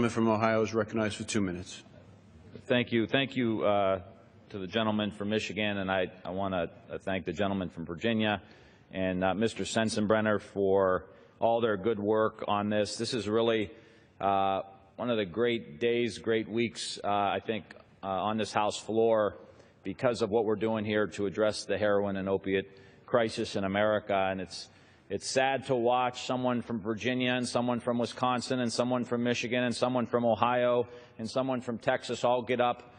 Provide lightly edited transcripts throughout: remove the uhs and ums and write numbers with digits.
The gentleman from Ohio is recognized for 2 minutes. Thank you. Thank you to the gentleman from Michigan, and I want to thank the gentleman from Virginia and Mr. Sensenbrenner for all their good work on this. This is really one of the great days, great weeks, I think, on this House floor because of what we're doing here to address the heroin and opiate crisis in America. And it's sad to watch someone from Virginia and someone from Wisconsin and someone from Michigan and someone from Ohio and someone from Texas all get up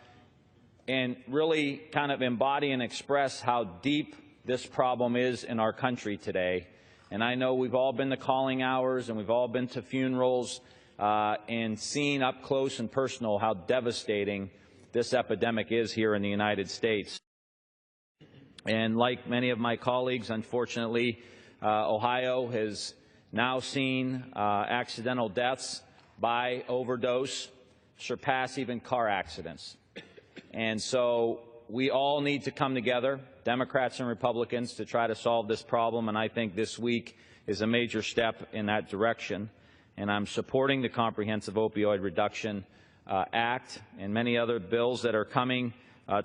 and really kind of embody and express how deep this problem is in our country today. And I know we've all been to calling hours and we've all been to funerals and seen up close and personal how devastating this epidemic is here in the United States. And like many of my colleagues, unfortunately, Ohio has now seen accidental deaths by overdose surpass even car accidents. And so we all need to come together, Democrats and Republicans, to try to solve this problem, and I think this week is a major step in that direction. And I'm supporting the Comprehensive Opioid Reduction Act and many other bills that are coming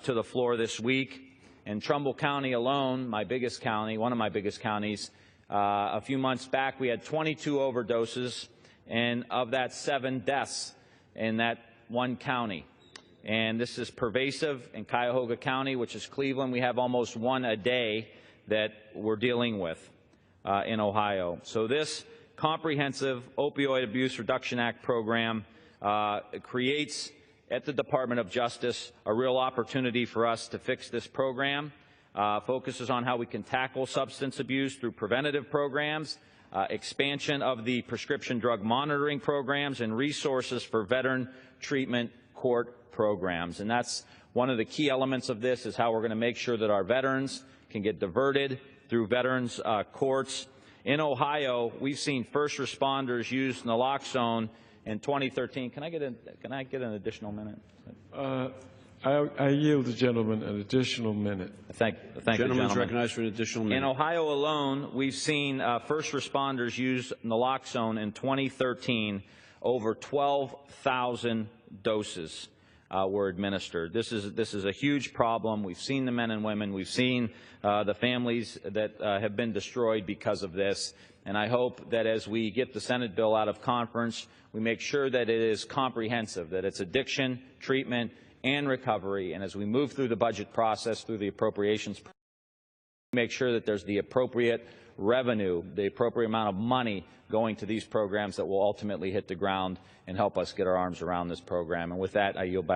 to the floor this week. In Trumbull County alone, my biggest county, one of my biggest counties, a few months back we had 22 overdoses, and of that 7 deaths in that one county. And this is pervasive in Cuyahoga County, which is Cleveland. We have almost 1 a day that we're dealing with in Ohio. So this Comprehensive Opioid Abuse Reduction Act program creates at the Department of Justice a real opportunity for us to fix this program. Focuses on how we can tackle substance abuse through preventative programs, expansion of the prescription drug monitoring programs, and resources for veteran treatment court programs. And that's one of the key elements of this, is how we're going to make sure that our veterans can get diverted through veterans courts. In Ohio, we've seen first responders use naloxone in 2013. Can I get an additional minute? I yield the gentleman an additional minute. Thank you, gentleman. Gentleman's recognized for an additional minute. In Ohio alone, we've seen first responders use naloxone in 2013. Over 12,000 doses were administered. This is a huge problem. We've seen the men and women. We've seen the families that have been destroyed because of this. And I hope that as we get the Senate bill out of conference, we make sure that it is comprehensive, that it's addiction, treatment, and recovery. And as we move through the budget process, through the appropriations, make sure that there's the appropriate revenue, the appropriate amount of money going to these programs that will ultimately hit the ground and help us get our arms around this program. And with that, I yield back.